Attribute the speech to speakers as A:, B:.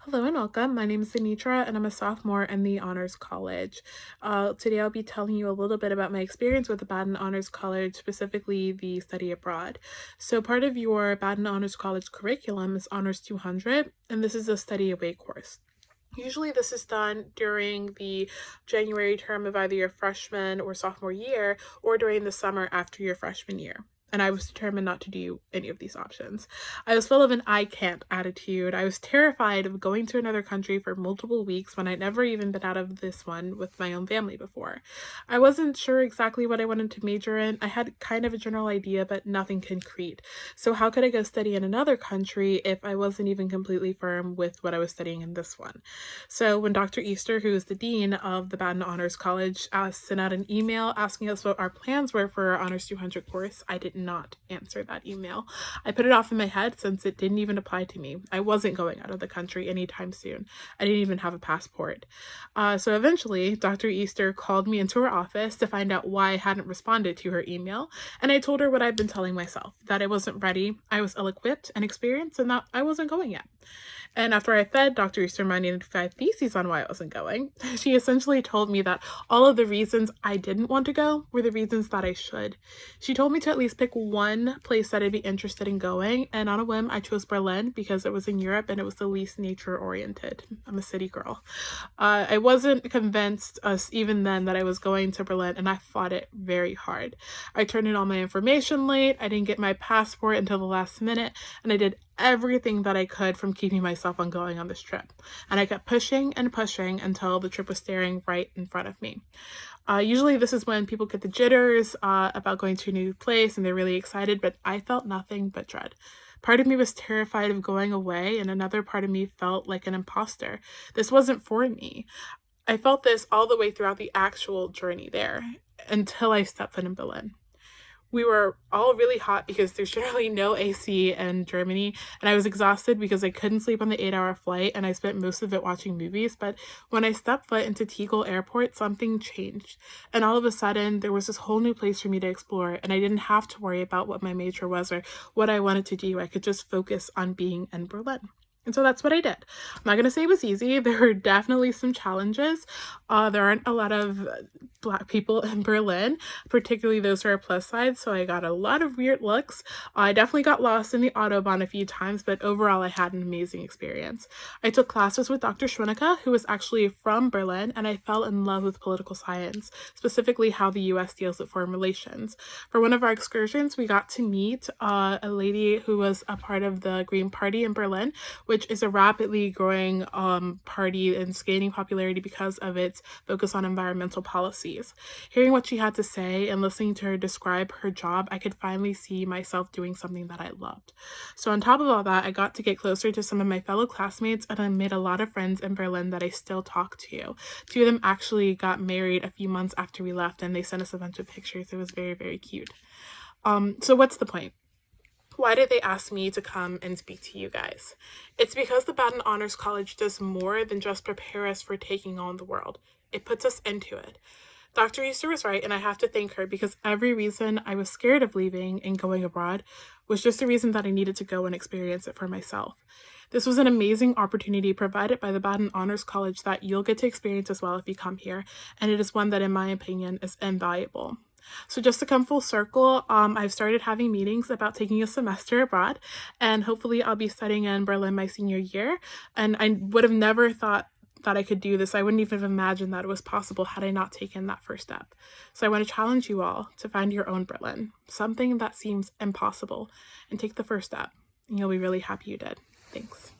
A: Hello and welcome. My name is Anitra and I'm a sophomore in the Honors College. Today I'll be telling you a little bit about my experience with the Baden Honors College, specifically the study abroad. So part of your Baden Honors College curriculum is Honors 200, and this is a study away course. Usually this is done during the January term of either your freshman or sophomore year or during the summer after your freshman year. And I was determined not to do any of these options. I was full of an I can't attitude. I was terrified of going to another country for multiple weeks when I'd never even been out of this one with my own family before. I wasn't sure exactly what I wanted to major in. I had kind of a general idea, but nothing concrete. So how could I go study in another country if I wasn't even completely firm with what I was studying in this one? So when Dr. Easter, who is the dean of the Baden Honors College, sent out an email asking us what our plans were for our Honors 200 course, I did not answer that email. I put it off in my head since it didn't even apply to me. I wasn't going out of the country anytime soon. I didn't even have a passport. So eventually, Dr. Easter called me into her office to find out why I hadn't responded to her email, and I told her what I'd been telling myself, that I wasn't ready, I was ill-equipped and experienced, and that I wasn't going yet. And after I fed Dr. Easter my 95 theses on why I wasn't going, she essentially told me that all of the reasons I didn't want to go were the reasons that I should. She told me to at least pick one place that I'd be interested in going, and on a whim, I chose Berlin because it was in Europe and it was the least nature-oriented. I'm a city girl. I wasn't convinced even then that I was going to Berlin, and I fought it very hard. I turned in all my information late, I didn't get my passport until the last minute, and I did everything that I could from keeping myself on going on this trip. And I kept pushing and pushing until the trip was staring right in front of me. Usually this is when people get the jitters about going to a new place and they're really excited, but I felt nothing but dread. Part of me was terrified of going away, and another part of me felt like an imposter. This wasn't for me. I felt this all the way throughout the actual journey there until I stepped foot in Berlin. We were all really hot because there's generally no AC in Germany, and I was exhausted because I couldn't sleep on the 8-hour flight, and I spent most of it watching movies. But when I stepped foot into Tegel Airport, something changed, and all of a sudden there was this whole new place for me to explore, and I didn't have to worry about what my major was or what I wanted to do. I could just focus on being in Berlin. And so that's what I did. I'm not going to say it was easy. There were definitely some challenges. There aren't a lot of Black people in Berlin, particularly those who are plus size, so I got a lot of weird looks. I definitely got lost in the Autobahn a few times, but overall I had an amazing experience. I took classes with Dr. Schwinnecke, who was actually from Berlin, and I fell in love with political science, specifically how the US deals with foreign relations. For one of our excursions, we got to meet a lady who was a part of the Green Party in Berlin, which is a rapidly growing party and gaining popularity because of its focus on environmental policies. Hearing what she had to say and listening to her describe her job, I could finally see myself doing something that I loved. So on top of all that, I got to get closer to some of my fellow classmates, and I made a lot of friends in Berlin that I still talk to. Two of them actually got married a few months after we left, and they sent us a bunch of pictures. It was very, very cute. So what's the point? Why did they ask me to come and speak to you guys? It's because the Baden Honors College does more than just prepare us for taking on the world. It puts us into it. Dr. Easter was right, and I have to thank her because every reason I was scared of leaving and going abroad was just a reason that I needed to go and experience it for myself. This was an amazing opportunity provided by the Baden Honors College that you'll get to experience as well if you come here, and it is one that, in my opinion, is invaluable. So just to come full circle, I've started having meetings about taking a semester abroad, and hopefully I'll be studying in Berlin my senior year. And I would have never thought that I could do this. I wouldn't even have imagined that it was possible had I not taken that first step. So I want to challenge you all to find your own Berlin, something that seems impossible, and take the first step, and you'll be really happy you did. Thanks.